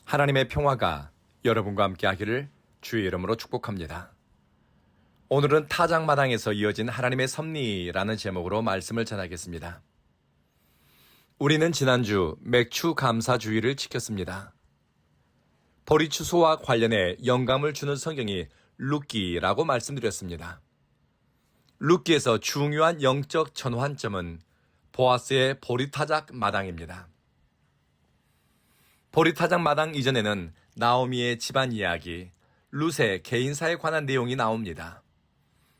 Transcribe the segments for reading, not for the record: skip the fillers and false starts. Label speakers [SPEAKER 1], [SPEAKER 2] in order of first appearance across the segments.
[SPEAKER 1] 하나님의 평화가 여러분과 함께 하기를 주의 이름으로 축복합니다. 오늘은 타작마당에서 이어진 하나님의 섭리라는 제목으로 말씀을 전하겠습니다. 우리는 지난주 맥주 감사주의를 지켰습니다. 보리 추수와 관련해 영감을 주는 성경이 룻기라고 말씀드렸습니다. 룻기에서 중요한 영적 전환점은 보아스의 보리타작 마당입니다. 보리타작 마당 이전에는 나오미의 집안 이야기, 룻의 개인사에 관한 내용이 나옵니다.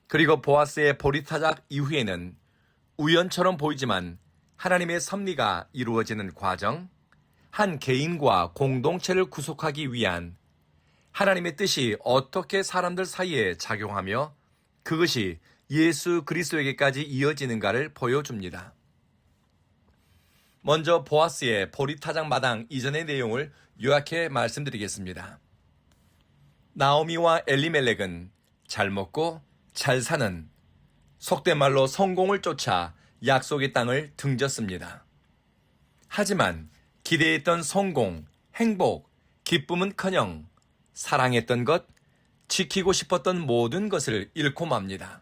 [SPEAKER 1] 그리고 보아스의 보리타작 이후에는 우연처럼 보이지만 하나님의 섭리가 이루어지는 과정, 한 개인과 공동체를 구속하기 위한 하나님의 뜻이 어떻게 사람들 사이에 작용하며 그것이 예수 그리스도에게까지 이어지는가를 보여줍니다. 먼저 보아스의 보리타작 마당 이전의 내용을 요약해 말씀드리겠습니다. 나오미와 엘리멜렉은 잘 먹고 잘 사는, 속된 말로 성공을 쫓아 약속의 땅을 등졌습니다. 하지만 기대했던 성공, 행복, 기쁨은커녕 사랑했던 것, 지키고 싶었던 모든 것을 잃고 맙니다.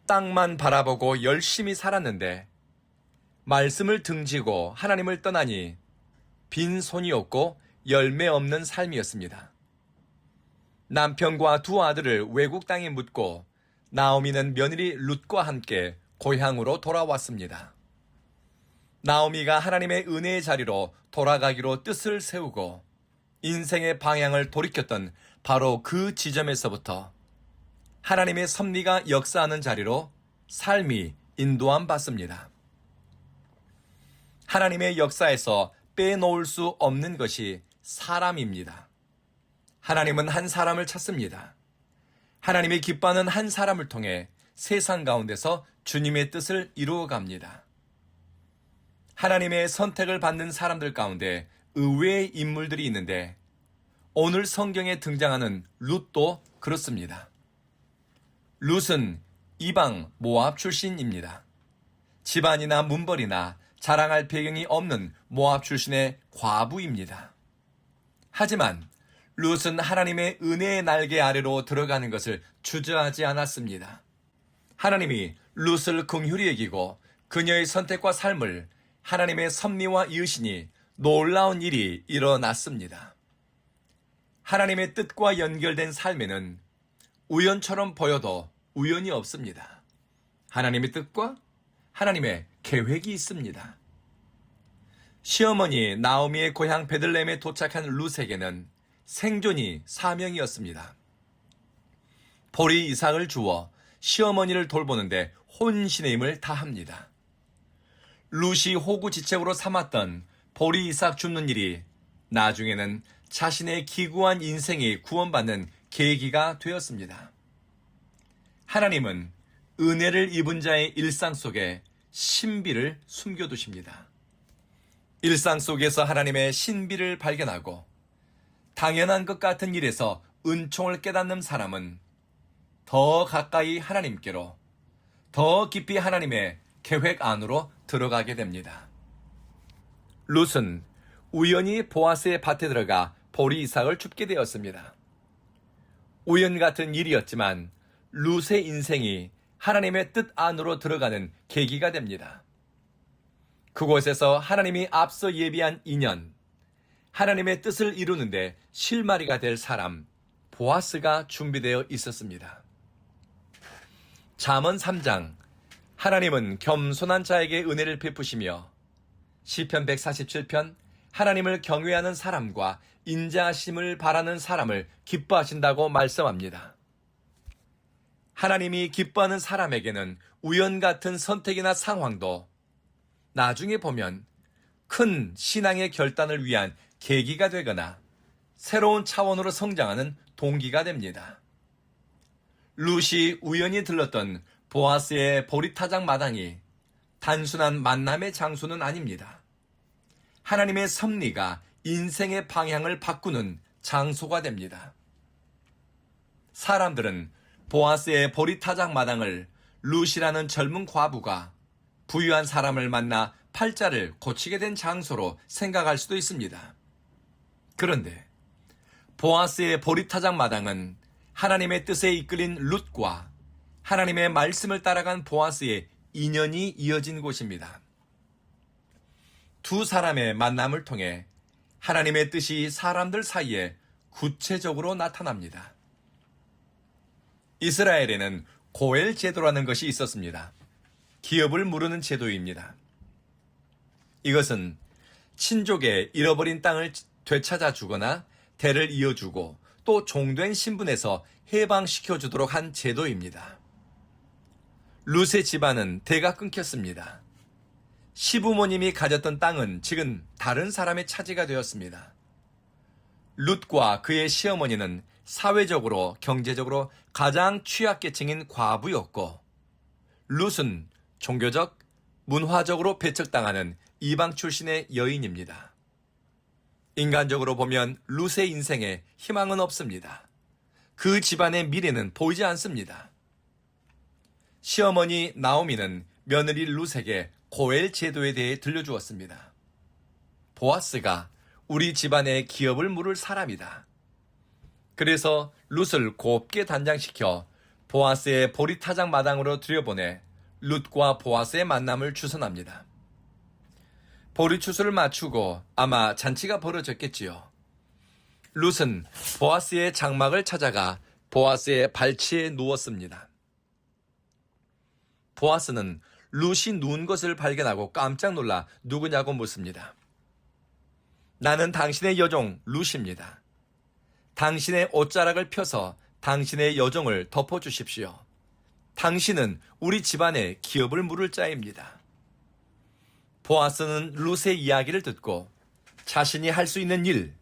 [SPEAKER 1] 땅만 바라보고 열심히 살았는데 말씀을 등지고 하나님을 떠나니 빈손이 없고 열매 없는 삶이었습니다. 남편과 두 아들을 외국 땅에 묻고 나오미는 며느리 룻과 함께 고향으로 돌아왔습니다. 나오미가 하나님의 은혜의 자리로 돌아가기로 뜻을 세우고 인생의 방향을 돌이켰던 바로 그 지점에서부터 하나님의 섭리가 역사하는 자리로 삶이 인도함 받습니다. 하나님의 역사에서 빼놓을 수 없는 것이 사람입니다. 하나님은 한 사람을 찾습니다. 하나님이 기뻐하는 한 사람을 통해 세상 가운데서 주님의 뜻을 이루어갑니다. 하나님의 선택을 받는 사람들 가운데 의외의 인물들이 있는데 오늘 성경에 등장하는 룻도 그렇습니다. 룻은 이방 모압 출신입니다. 집안이나 문벌이나 자랑할 배경이 없는 모압 출신의 과부입니다. 하지만 룻은 하나님의 은혜의 날개 아래로 들어가는 것을 주저하지 않았습니다. 하나님이 룻을 긍휼히 여기고 그녀의 선택과 삶을 하나님의 섭리와 이으시니 놀라운 일이 일어났습니다. 하나님의 뜻과 연결된 삶에는 우연처럼 보여도 우연이 없습니다. 하나님의 뜻과 하나님의 계획이 있습니다. 시어머니 나오미의 고향 베들레헴에 도착한 룻에게는 생존이 사명이었습니다. 보리 이삭을 주어 시어머니를 돌보는데 혼신의 힘을 다합니다. 룻이 호구지책으로 삼았던 보리 이삭 줍는 일이 나중에는 자신의 기구한 인생이 구원받는 계기가 되었습니다. 하나님은 은혜를 입은 자의 일상 속에 신비를 숨겨두십니다. 일상 속에서 하나님의 신비를 발견하고 당연한 것 같은 일에서 은총을 깨닫는 사람은 더 가까이 하나님께로, 더 깊이 하나님의 계획 안으로 들어가게 됩니다. 룻은 우연히 보아스의 밭에 들어가 보리 이삭을 줍게 되었습니다. 우연 같은 일이었지만 룻의 인생이 하나님의 뜻 안으로 들어가는 계기가 됩니다. 그곳에서 하나님이 앞서 예비한 인연, 하나님의 뜻을 이루는데 실마리가 될 사람, 보아스가 준비되어 있었습니다. 잠언 3장, 하나님은 겸손한 자에게 은혜를 베푸시며 시편 147편, 하나님을 경외하는 사람과 인자하심을 바라는 사람을 기뻐하신다고 말씀합니다. 하나님이 기뻐하는 사람에게는 우연 같은 선택이나 상황도 나중에 보면 큰 신앙의 결단을 위한 계기가 되거나 새로운 차원으로 성장하는 동기가 됩니다. 룻이 우연히 들렀던 보아스의 보리타작 마당이 단순한 만남의 장소는 아닙니다. 하나님의 섭리가 인생의 방향을 바꾸는 장소가 됩니다. 사람들은 보아스의 보리타작 마당을 룻이라는 젊은 과부가 부유한 사람을 만나 팔자를 고치게 된 장소로 생각할 수도 있습니다. 그런데 보아스의 보리타작 마당은 하나님의 뜻에 이끌린 룻과 하나님의 말씀을 따라간 보아스의 인연이 이어진 곳입니다. 두 사람의 만남을 통해 하나님의 뜻이 사람들 사이에 구체적으로 나타납니다. 이스라엘에는 고엘 제도라는 것이 있었습니다. 기업을 무르는 제도입니다. 이것은 친족의 잃어버린 땅을 되찾아 주거나 대를 이어주고 또 종된 신분에서 해방시켜 주도록 한 제도입니다. 룻의 집안은 대가 끊겼습니다. 시부모님이 가졌던 땅은 지금 다른 사람의 차지가 되었습니다. 룻과 그의 시어머니는 사회적으로 경제적으로 가장 취약계층인 과부였고 룻은 종교적, 문화적으로 배척당하는 이방 출신의 여인입니다. 인간적으로 보면 룻의 인생에 희망은 없습니다. 그 집안의 미래는 보이지 않습니다. 시어머니 나오미는 며느리 룻에게 고엘 제도에 대해 들려주었습니다. 보아스가 우리 집안의 기업을 물을 사람이다. 그래서 룻을 곱게 단장시켜 보아스의 보리타작 마당으로 들여보내 룻과 보아스의 만남을 주선합니다. 보리추수를 마치고 아마 잔치가 벌어졌겠지요. 룻은 보아스의 장막을 찾아가 보아스의 발치에 누웠습니다. 보아스는 룻이 누운 것을 발견하고 깜짝 놀라 누구냐고 묻습니다. 나는 당신의 여종 룻입니다. 당신의 옷자락을 펴서 당신의 여종을 덮어주십시오. 당신은 우리 집안의 기업을 물을 자입니다. 보아스는 룻의 이야기를 듣고 자신이 할 수 있는 일,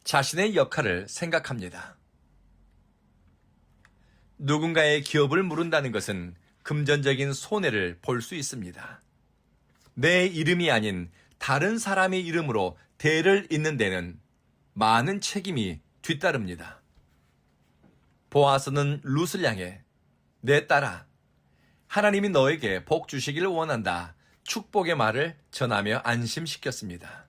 [SPEAKER 1] 자신의 역할을 생각합니다. 누군가의 기업을 물은다는 것은 금전적인 손해를 볼 수 있습니다. 내 이름이 아닌 다른 사람의 이름으로 대를 잇는 데는 많은 책임이 뒤따릅니다. 보아스는 룻을 향해 내 딸아, 하나님이 너에게 복 주시기를 원한다. 축복의 말을 전하며 안심시켰습니다.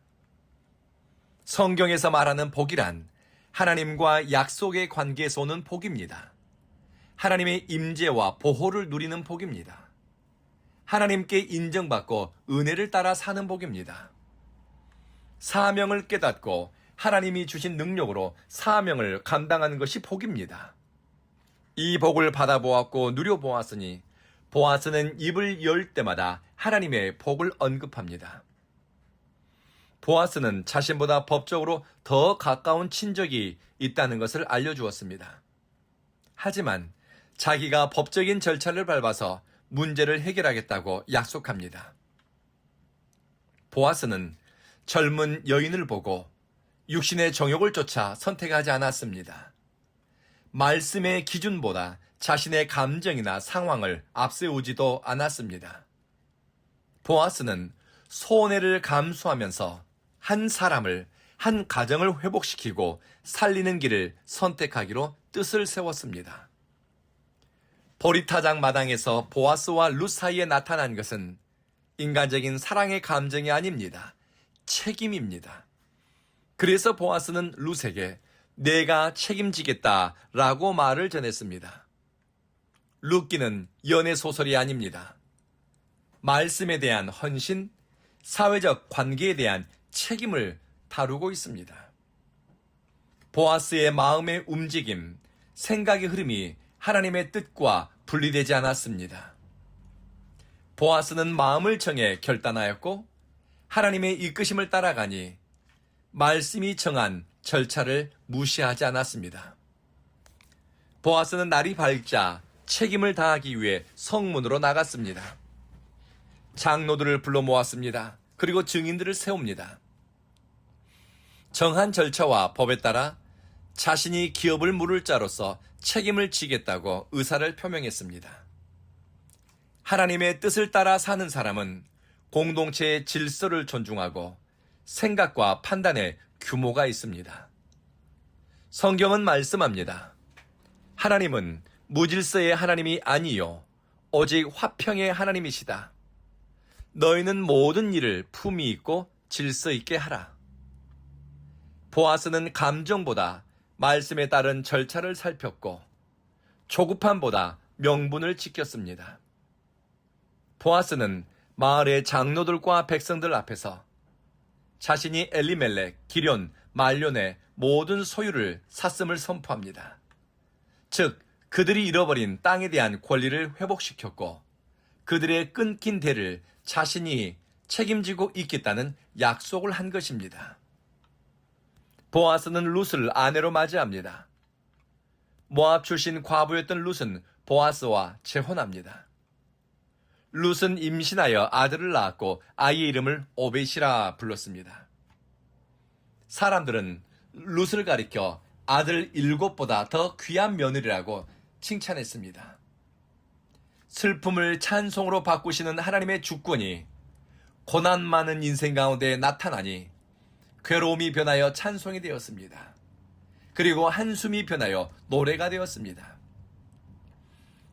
[SPEAKER 1] 성경에서 말하는 복이란 하나님과 약속의 관계에서 오는 복입니다. 하나님의 임재와 보호를 누리는 복입니다. 하나님께 인정받고 은혜를 따라 사는 복입니다. 사명을 깨닫고 하나님이 주신 능력으로 사명을 감당하는 것이 복입니다. 이 복을 받아보았고 누려보았으니 보아스는 입을 열 때마다 하나님의 복을 언급합니다. 보아스는 자신보다 법적으로 더 가까운 친족이 있다는 것을 알려주었습니다. 하지만 자기가 법적인 절차를 밟아서 문제를 해결하겠다고 약속합니다. 보아스는 젊은 여인을 보고 육신의 정욕을 쫓아 선택하지 않았습니다. 말씀의 기준보다 자신의 감정이나 상황을 앞세우지도 않았습니다. 보아스는 손해를 감수하면서 한 사람을, 한 가정을 회복시키고 살리는 길을 선택하기로 뜻을 세웠습니다. 보리타작 마당에서 보아스와 룻 사이에 나타난 것은 인간적인 사랑의 감정이 아닙니다. 책임입니다. 그래서 보아스는 룻에게 내가 책임지겠다라고 말을 전했습니다. 룻기는 연애소설이 아닙니다. 말씀에 대한 헌신, 사회적 관계에 대한 책임을 다루고 있습니다. 보아스의 마음의 움직임, 생각의 흐름이 하나님의 뜻과 분리되지 않았습니다. 보아스는 마음을 정해 결단하였고 하나님의 이끄심을 따라가니 말씀이 정한 절차를 무시하지 않았습니다. 보아스는 날이 밝자 책임을 다하기 위해 성문으로 나갔습니다. 장로들을 불러 모았습니다. 그리고 증인들을 세웁니다. 정한 절차와 법에 따라 자신이 기업을 물을 자로서 책임을 지겠다고 의사를 표명했습니다. 하나님의 뜻을 따라 사는 사람은 공동체의 질서를 존중하고 생각과 판단에 규모가 있습니다. 성경은 말씀합니다. 하나님은 무질서의 하나님이 아니요 오직 화평의 하나님이시다. 너희는 모든 일을 품위 있고 질서 있게 하라. 보아스는 감정보다 말씀에 따른 절차를 살폈고 조급함보다 명분을 지켰습니다. 보아스는 마을의 장로들과 백성들 앞에서 자신이 엘리멜렉, 기럨, 말론의 모든 소유를 샀음을 선포합니다. 즉, 그들이 잃어버린 땅에 대한 권리를 회복시켰고 그들의 끊긴 대를 자신이 책임지고 있겠다는 약속을 한 것입니다. 보아스는 룻을 아내로 맞이합니다. 모압 출신 과부였던 룻은 보아스와 재혼합니다. 룻은 임신하여 아들을 낳았고 아이의 이름을 오벳이라 불렀습니다. 사람들은 룻을 가리켜 아들 7보다 더 귀한 며느리라고 칭찬했습니다. 슬픔을 찬송으로 바꾸시는 하나님의 주권이 고난 많은 인생 가운데 나타나니 괴로움이 변하여 찬송이 되었습니다. 그리고 한숨이 변하여 노래가 되었습니다.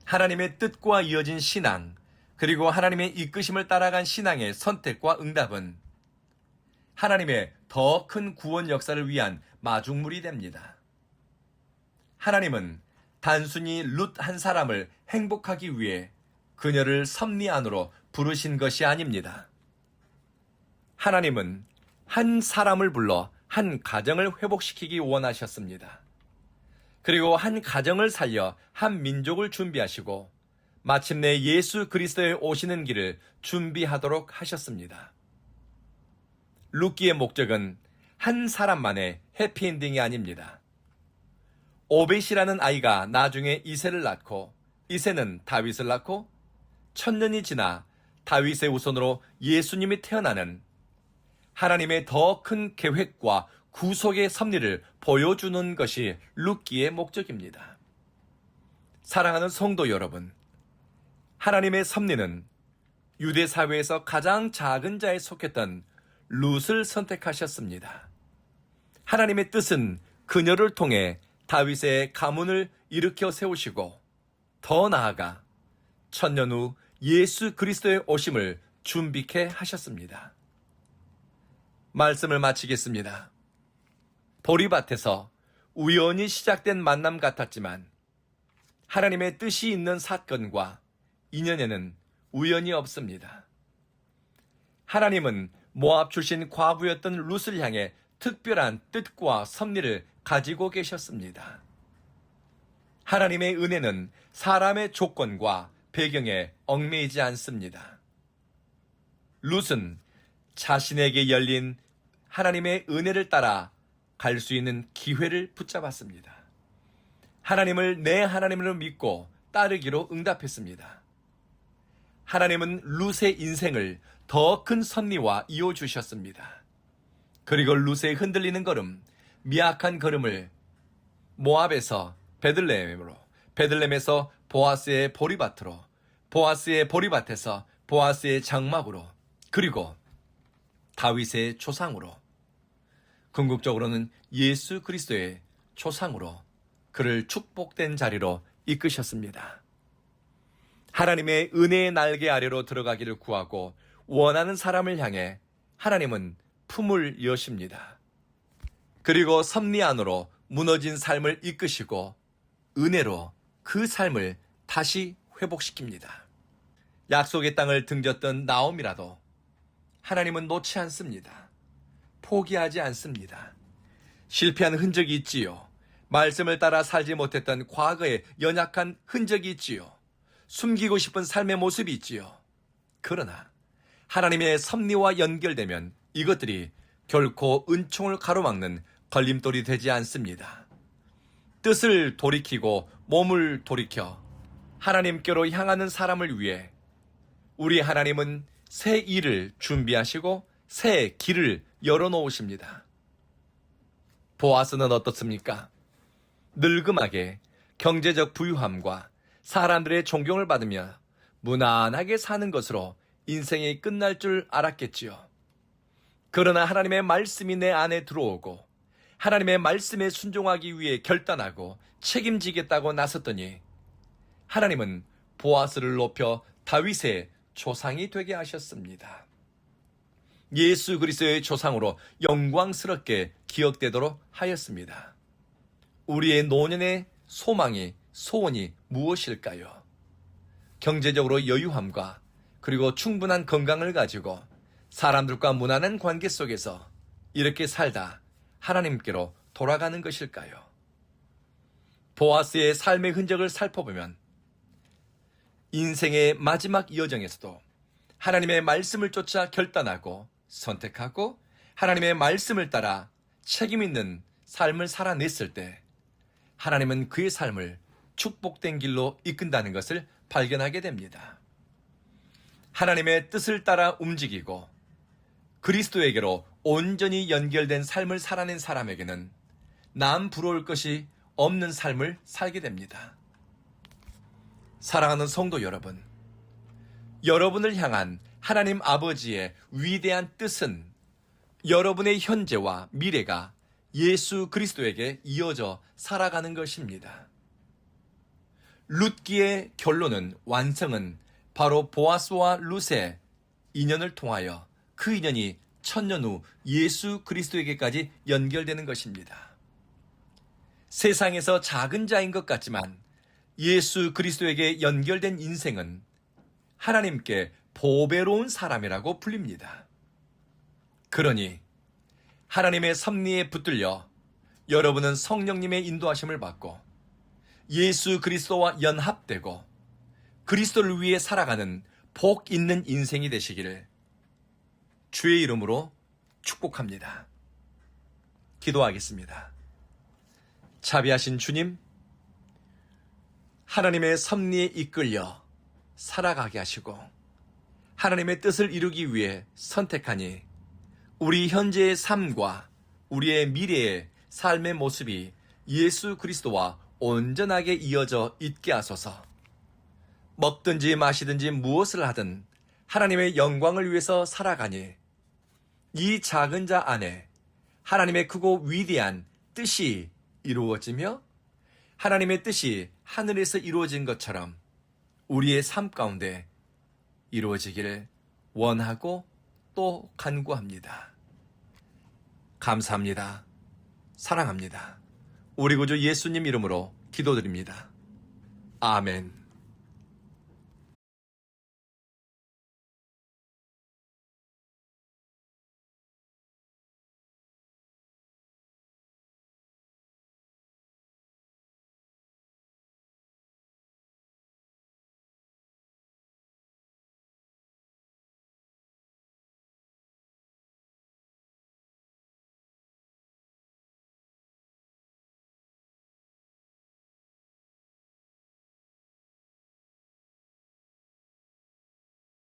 [SPEAKER 1] 하나님의 뜻과 이어진 신앙, 그리고 하나님의 이끄심을 따라간 신앙의 선택과 응답은 하나님의 더 큰 구원 역사를 위한 마중물이 됩니다. 하나님은 단순히 룻 한 사람을 행복하기 위해 그녀를 섭리 안으로 부르신 것이 아닙니다. 하나님은 한 사람을 불러 한 가정을 회복시키기 원하셨습니다. 그리고 한 가정을 살려 한 민족을 준비하시고 마침내 예수 그리스도의 오시는 길을 준비하도록 하셨습니다. 룻기의 목적은 한 사람만의 해피엔딩이 아닙니다. 오벳이라는 아이가 나중에 이새를 낳고 이새는 다윗을 낳고 1000년이 지나 다윗의 후손으로 예수님이 태어나는 하나님의 더 큰 계획과 구속의 섭리를 보여주는 것이 룻기의 목적입니다. 사랑하는 성도 여러분, 하나님의 섭리는 유대 사회에서 가장 작은 자에 속했던 룻을 선택하셨습니다. 하나님의 뜻은 그녀를 통해 다윗의 가문을 일으켜 세우시고 더 나아가 1000년 후 예수 그리스도의 오심을 준비케 하셨습니다. 말씀을 마치겠습니다. 보리밭에서 우연히 시작된 만남 같았지만 하나님의 뜻이 있는 사건과 인연에는 우연이 없습니다. 하나님은 모압 출신 과부였던 룻을 향해 특별한 뜻과 섭리를 가지고 계셨습니다. 하나님의 은혜는 사람의 조건과 배경에 얽매이지 않습니다. 룻은 자신에게 열린 하나님의 은혜를 따라 갈 수 있는 기회를 붙잡았습니다. 하나님을 내 하나님으로 믿고 따르기로 응답했습니다. 하나님은 룻의 인생을 더 큰 섭리와 이어주셨습니다. 그리고 룻의 흔들리는 걸음, 미약한 걸음을 모압에서 베들레헴으로, 베들레헴에서 보아스의 보리밭으로, 보아스의 보리밭에서 보아스의 장막으로, 그리고 다윗의 조상으로, 궁극적으로는 예수 그리스도의 조상으로 그를 축복된 자리로 이끄셨습니다. 하나님의 은혜의 날개 아래로 들어가기를 구하고 원하는 사람을 향해 하나님은 품을 여십니다. 그리고 섭리 안으로 무너진 삶을 이끄시고 은혜로 그 삶을 다시 회복시킵니다. 약속의 땅을 등졌던 나옴이라도 하나님은 놓지 않습니다. 포기하지 않습니다. 실패한 흔적이 있지요. 말씀을 따라 살지 못했던 과거의 연약한 흔적이 있지요. 숨기고 싶은 삶의 모습이 있지요. 그러나 하나님의 섭리와 연결되면 이것들이 결코 은총을 가로막는 걸림돌이 되지 않습니다. 뜻을 돌이키고 몸을 돌이켜 하나님께로 향하는 사람을 위해 우리 하나님은 새 일을 준비하시고 새 길을 열어놓으십니다. 보아스는 어떻습니까? 늙음하게 경제적 부유함과 사람들의 존경을 받으며 무난하게 사는 것으로 인생이 끝날 줄 알았겠지요. 그러나 하나님의 말씀이 내 안에 들어오고 하나님의 말씀에 순종하기 위해 결단하고 책임지겠다고 나섰더니 하나님은 보아스를 높여 다윗의 조상이 되게 하셨습니다. 예수 그리스도의 조상으로 영광스럽게 기억되도록 하였습니다. 우리의 노년의 소망이, 소원이 무엇일까요? 경제적으로 여유함과 그리고 충분한 건강을 가지고 사람들과 무난한 관계 속에서 이렇게 살다 하나님께로 돌아가는 것일까요? 보아스의 삶의 흔적을 살펴보면 인생의 마지막 여정에서도 하나님의 말씀을 쫓아 결단하고 선택하고 하나님의 말씀을 따라 책임 있는 삶을 살아냈을 때 하나님은 그의 삶을 축복된 길로 이끈다는 것을 발견하게 됩니다. 하나님의 뜻을 따라 움직이고 그리스도에게로 온전히 연결된 삶을 살아낸 사람에게는 남 부러울 것이 없는 삶을 살게 됩니다. 사랑하는 성도 여러분, 여러분을 향한 하나님 아버지의 위대한 뜻은 여러분의 현재와 미래가 예수 그리스도에게 이어져 살아가는 것입니다. 룻기의 결론은, 완성은 바로 보아스와 룻의 인연을 통하여 그 인연이 1000년 후 예수 그리스도에게까지 연결되는 것입니다. 세상에서 작은 자인 것 같지만 예수 그리스도에게 연결된 인생은 하나님께 보배로운 사람이라고 불립니다. 그러니 하나님의 섭리에 붙들려 여러분은 성령님의 인도하심을 받고 예수 그리스도와 연합되고 그리스도를 위해 살아가는 복 있는 인생이 되시기를 주의 이름으로 축복합니다. 기도하겠습니다. 자비하신 주님, 하나님의 섭리에 이끌려 살아가게 하시고 하나님의 뜻을 이루기 위해 선택하니 우리 현재의 삶과 우리의 미래의 삶의 모습이 예수 그리스도와 온전하게 이어져 있게 하소서. 먹든지 마시든지 무엇을 하든 하나님의 영광을 위해서 살아가니 이 작은 자 안에 하나님의 크고 위대한 뜻이 이루어지며 하나님의 뜻이 하늘에서 이루어진 것처럼 우리의 삶 가운데 이루어지기를 원하고 또 간구합니다. 감사합니다. 사랑합니다. 우리 구주 예수님 이름으로 기도드립니다. 아멘.